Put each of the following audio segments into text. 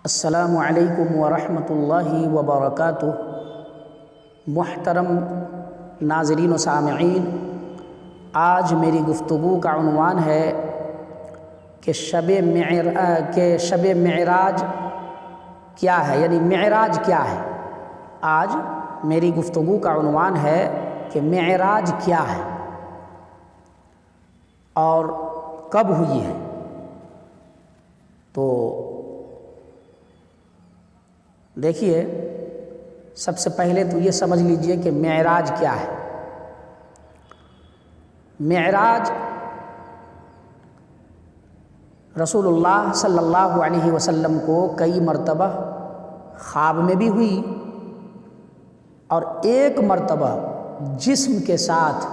السلام علیکم ورحمۃ اللہ وبرکاتہ۔ محترم ناظرین و سامعین، آج میری گفتگو کا عنوان ہے کہ شب معراج کیا ہے، یعنی معراج کیا ہے۔ آج میری گفتگو کا عنوان ہے کہ معراج کیا ہے اور کب ہوئی ہے۔ تو دیکھیے، سب سے پہلے تو یہ سمجھ لیجئے کہ معراج کیا ہے۔ معراج رسول اللہ صلی اللہ علیہ وسلم کو کئی مرتبہ خواب میں بھی ہوئی اور ایک مرتبہ جسم کے ساتھ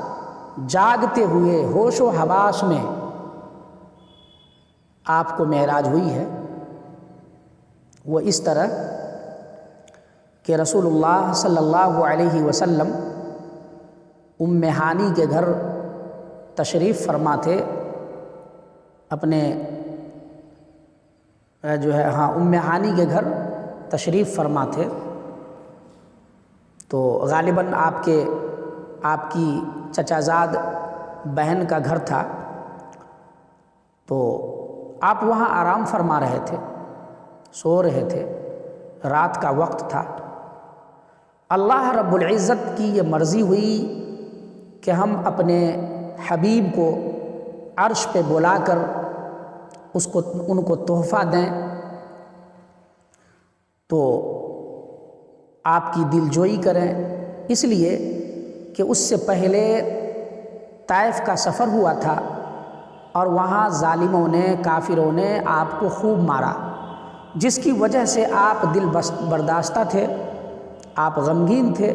جاگتے ہوئے ہوش و حواس میں آپ کو معراج ہوئی ہے۔ وہ اس طرح کہ رسول اللہ صلی اللہ علیہ وسلم ام ہانی کے گھر تشریف فرما تھے، اپنے ام ہانی کے گھر تشریف فرما تھے۔ تو غالباً آپ کی چچا زاد بہن کا گھر تھا، تو آپ وہاں آرام فرما رہے تھے، سو رہے تھے، رات کا وقت تھا۔ اللہ رب العزت کی یہ مرضی ہوئی کہ ہم اپنے حبیب کو عرش پہ بلا کر ان کو تحفہ دیں، تو آپ کی دل جوئی کریں، اس لیے کہ اس سے پہلے طائف کا سفر ہوا تھا اور وہاں ظالموں نے، کافروں نے آپ کو خوب مارا، جس کی وجہ سے آپ دل برداشتہ تھے، آپ غمگین تھے۔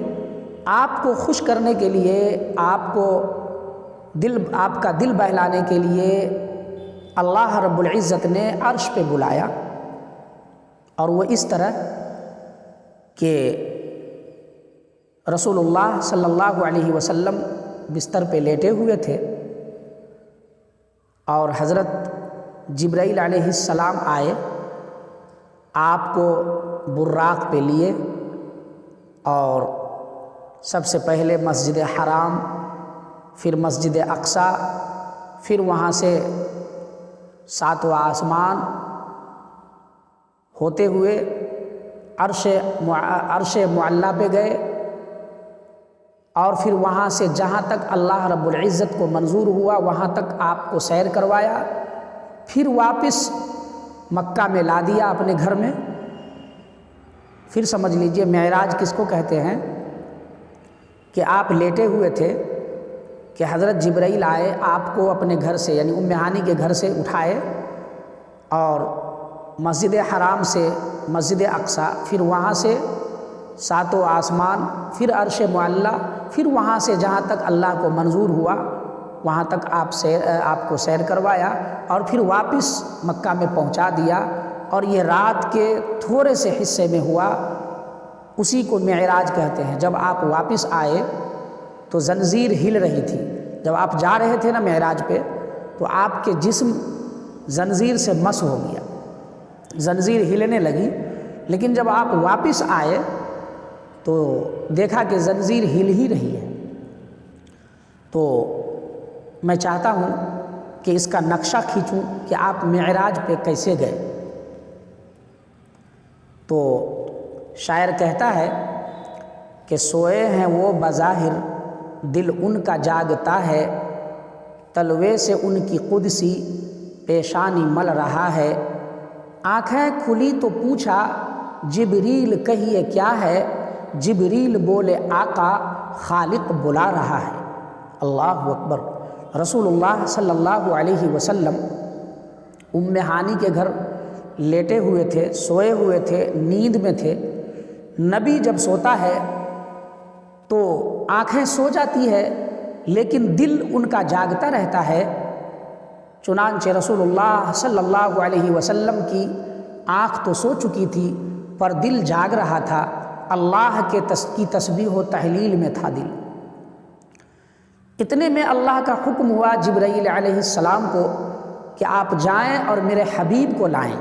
آپ کو خوش کرنے کے لیے، آپ کا دل بہلانے کے لیے اللہ رب العزت نے عرش پہ بلایا، اور وہ اس طرح کہ رسول اللہ صلی اللہ علیہ وسلم بستر پہ لیٹے ہوئے تھے اور حضرت جبرائیل علیہ السلام آئے، آپ کو براق پہ لیے اور سب سے پہلے مسجد حرام، پھر مسجد اقصیٰ، پھر وہاں سے ساتواں آسمان ہوتے ہوئے عرش معلیٰ پہ گئے، اور پھر وہاں سے جہاں تک اللہ رب العزت کو منظور ہوا وہاں تک آپ کو سیر کروایا، پھر واپس مکہ میں لا دیا اپنے گھر میں۔ پھر سمجھ لیجئے معراج کس کو کہتے ہیں کہ آپ لیٹے ہوئے تھے کہ حضرت جبرائیل آئے، آپ کو اپنے گھر سے، یعنی ام ہانی کے گھر سے اٹھائے اور مسجد حرام سے مسجد اقصیٰ، پھر وہاں سے ساتوں آسمان، پھر عرش معلیٰ، پھر وہاں سے جہاں تک اللہ کو منظور ہوا وہاں تک آپ کو سیر کروایا، اور پھر واپس مکہ میں پہنچا دیا، اور یہ رات کے تھوڑے سے حصے میں ہوا، اسی کو معراج کہتے ہیں۔ جب آپ واپس آئے تو زنجیر ہل رہی تھی، جب آپ جا رہے تھے نا معراج پہ، تو آپ کے جسم زنجیر سے مس ہو گیا، زنجیر ہلنے لگی، لیکن جب آپ واپس آئے تو دیکھا کہ زنجیر ہل ہی رہی ہے۔ تو میں چاہتا ہوں کہ اس کا نقشہ کھینچوں کہ آپ معراج پہ کیسے گئے۔ تو شاعر کہتا ہے کہ سوئے ہیں وہ بظاہر، دل ان کا جاگتا ہے، تلوے سے ان کی قدسی پیشانی مل رہا ہے۔ آنکھیں کھلی تو پوچھا جبریل کہیے کیا ہے، جبریل بولے آقا خالق بلا رہا ہے۔ اللہ اکبر۔ رسول اللہ صلی اللہ علیہ وسلم ام ہانی کے گھر لیٹے ہوئے تھے، سوئے ہوئے تھے، نیند میں تھے۔ نبی جب سوتا ہے تو آنکھیں سو جاتی ہے لیکن دل ان کا جاگتا رہتا ہے، چنانچہ رسول اللہ صلی اللہ علیہ وسلم کی آنکھ تو سو چکی تھی پر دل جاگ رہا تھا، اللہ کی تسبیح و تحلیل میں تھا دل۔ اتنے میں اللہ کا حکم ہوا جبرائیل علیہ السلام کو کہ آپ جائیں اور میرے حبیب کو لائیں۔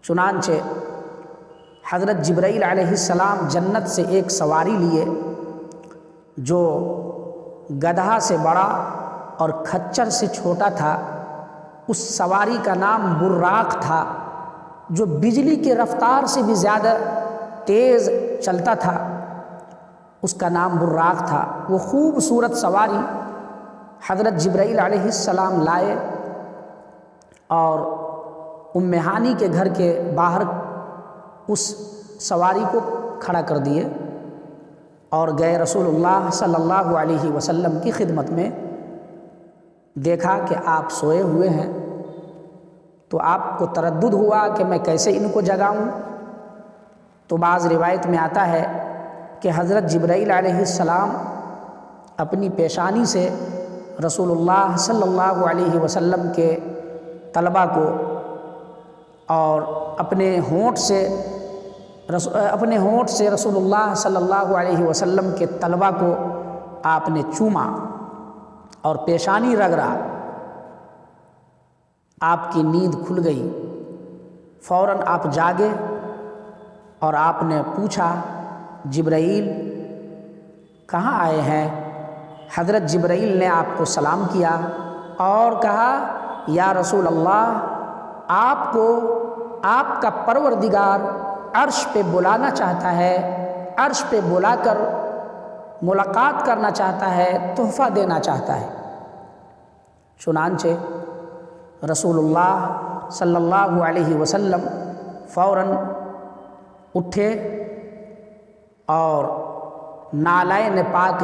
چنانچہ حضرت جبرائیل علیہ السلام جنت سے ایک سواری لیے جو گدھا سے بڑا اور کھچر سے چھوٹا تھا۔ اس سواری کا نام براق تھا، جو بجلی کے رفتار سے بھی زیادہ تیز چلتا تھا۔ اس کا نام براق تھا۔ وہ خوبصورت سواری حضرت جبرائیل علیہ السلام لائے اور ام ہانی کے گھر کے باہر اس سواری کو کھڑا کر دیے اور گئے رسول اللہ صلی اللہ علیہ وسلم کی خدمت میں۔ دیکھا کہ آپ سوئے ہوئے ہیں تو آپ کو تردد ہوا کہ میں کیسے ان کو جگاؤں۔ تو بعض روایت میں آتا ہے کہ حضرت جبرائیل علیہ السلام اپنی پیشانی سے رسول اللہ صلی اللہ علیہ وسلم کے طلبہ کو اور اپنے ہونٹ سے رسول اللہ صلی اللہ علیہ وسلم کے طلبہ کو آپ نے چوما اور پیشانی رگڑا۔ آپ کی نیند کھل گئی، فوراً آپ جاگے اور آپ نے پوچھا جبرائیل کہاں آئے ہیں؟ حضرت جبرائیل نے آپ کو سلام کیا اور کہا یا رسول اللہ، آپ کو آپ کا پروردگار عرش پہ بلانا چاہتا ہے، عرش پہ بلا کر ملاقات کرنا چاہتا ہے، تحفہ دینا چاہتا ہے۔ چنانچہ رسول اللہ صلی اللہ علیہ وسلم فوراً اٹھے اور نعلین پاک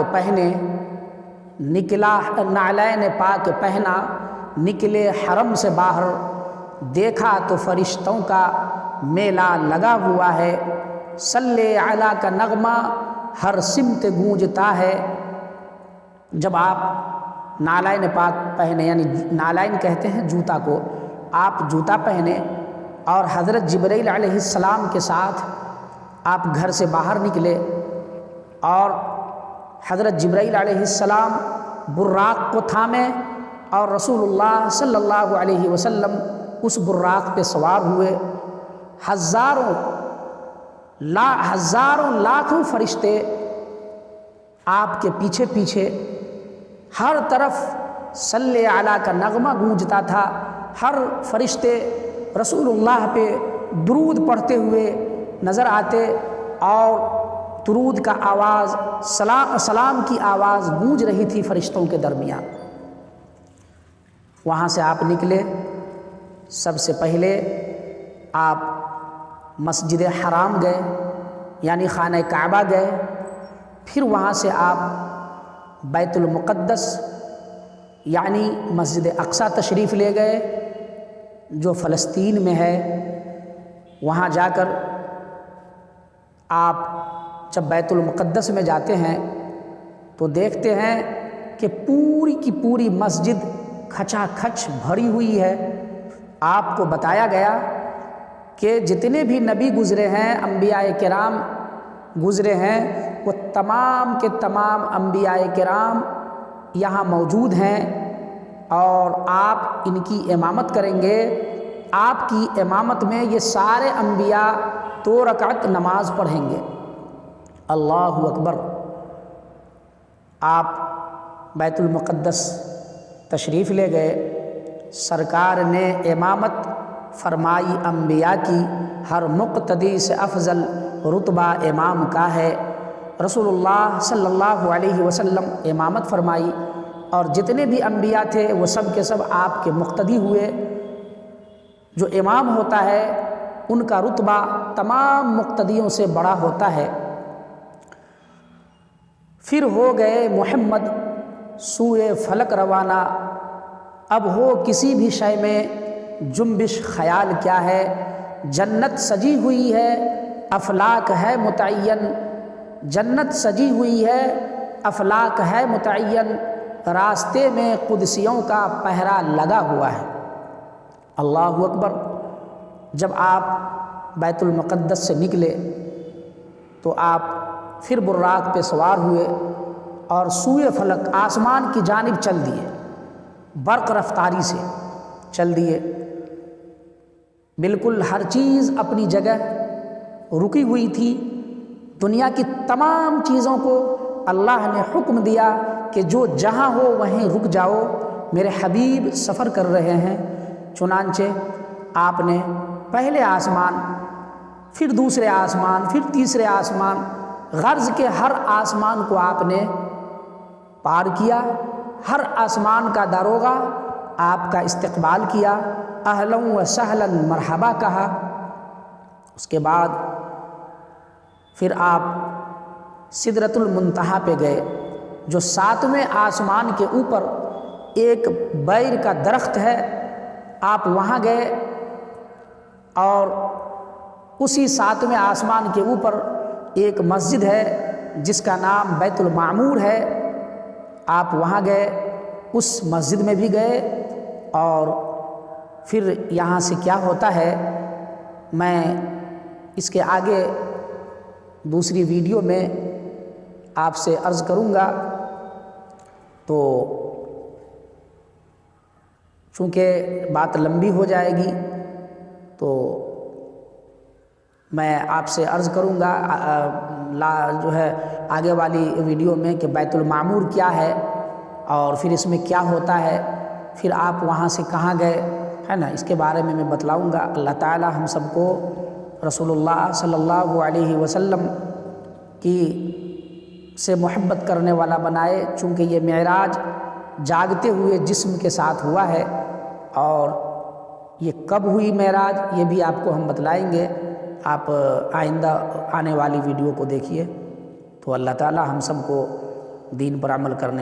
پہنا نکلے حرم سے باہر۔ دیکھا تو فرشتوں کا میلہ لگا ہوا ہے، صلی علی کا نغمہ ہر سمت گونجتا ہے۔ جب آپ نعلین پاک پہنے، یعنی نعلین کہتے ہیں جوتا کو، آپ جوتا پہنے اور حضرت جبرائیل علیہ السلام کے ساتھ آپ گھر سے باہر نکلے اور حضرت جبرائیل علیہ السلام براق کو تھامے اور رسول اللہ صلی اللہ علیہ وسلم اس براق پہ سوار ہوئے۔ ہزاروں لاکھوں فرشتے آپ کے پیچھے پیچھے، ہر طرف صلی علی کا نغمہ گونجتا تھا۔ ہر فرشتے رسول اللہ پہ درود پڑھتے ہوئے نظر آتے اور درود کا آواز، سلام کی آواز گونج رہی تھی فرشتوں کے درمیان۔ وہاں سے آپ نکلے، سب سے پہلے آپ مسجد حرام گئے، یعنی خانہ کعبہ گئے، پھر وہاں سے آپ بیت المقدس یعنی مسجد اقصی تشریف لے گئے جو فلسطین میں ہے۔ وہاں جا کر آپ جب بیت المقدس میں جاتے ہیں تو دیکھتے ہیں کہ پوری کی پوری مسجد کھچا کھچ بھری ہوئی ہے۔ آپ کو بتایا گیا کہ جتنے بھی نبی گزرے ہیں، انبیاء کرام گزرے ہیں، وہ تمام کے تمام انبیاء کرام یہاں موجود ہیں اور آپ ان کی امامت کریں گے۔ آپ کی امامت میں یہ سارے انبیاء 2 رکعت نماز پڑھیں گے۔ اللہ اکبر۔ آپ بیت المقدس تشریف لے گئے، سرکار نے امامت فرمائی انبیاء کی، ہر مقتدی سے افضل رتبہ امام کا ہے۔ رسول اللہ صلی اللہ علیہ وسلم امامت فرمائی اور جتنے بھی انبیاء تھے وہ سب کے سب آپ کے مقتدی ہوئے۔ جو امام ہوتا ہے ان کا رتبہ تمام مقتدیوں سے بڑا ہوتا ہے۔ پھر ہو گئے محمد سوئے فلک روانہ۔ اب ہو کسی بھی شے میں جنبش، خیال کیا ہے؟ جنت سجی ہوئی ہے، افلاک ہے متعین، جنت سجی ہوئی ہے، افلاک ہے متعین، راستے میں قدسیوں کا پہرا لگا ہوا ہے۔ اللہ اکبر۔ جب آپ بیت المقدس سے نکلے تو آپ پھر براق پہ سوار ہوئے اور سوئے فلک آسمان کی جانب چل دیے، برق رفتاری سے چل دیے۔ بالکل ہر چیز اپنی جگہ رکی ہوئی تھی، دنیا کی تمام چیزوں کو اللہ نے حکم دیا کہ جو جہاں ہو وہیں رک جاؤ، میرے حبیب سفر کر رہے ہیں۔ چنانچہ آپ نے پہلے آسمان، پھر دوسرے آسمان، پھر تیسرے آسمان، غرض کے ہر آسمان کو آپ نے پار کیا، ہر آسمان کا داروغہ آپ کا استقبال کیا، اہلا و سہلا مرحبا کہا۔ اس کے بعد پھر آپ سدرۃ المنتہا پہ گئے، جو 7ویں آسمان کے اوپر ایک بیر کا درخت ہے، آپ وہاں گئے، اور اسی 7ویں آسمان کے اوپر ایک مسجد ہے جس کا نام بیت المعمور ہے، آپ وہاں گئے، اس مسجد میں بھی گئے۔ اور پھر یہاں سے کیا ہوتا ہے میں اس کے آگے دوسری ویڈیو میں آپ سے عرض کروں گا۔ تو چونکہ بات لمبی ہو جائے گی تو میں آپ سے عرض کروں گا جو ہے آگے والی ویڈیو میں کہ بیت المعمور کیا ہے اور پھر اس میں کیا ہوتا ہے، پھر آپ وہاں سے کہاں گئے، ہے نا، اس کے بارے میں بتلاؤں گا۔ اللہ تعالی ہم سب کو رسول اللہ صلی اللہ علیہ وسلم کی سے محبت کرنے والا بنائے، چونکہ یہ معراج جاگتے ہوئے جسم کے ساتھ ہوا ہے، اور یہ کب ہوئی معراج یہ بھی آپ کو ہم بتلائیں گے، آپ آئندہ آنے والی ویڈیو کو دیکھیے۔ تو اللہ تعالی ہم سب کو دین پر عمل کرنے والا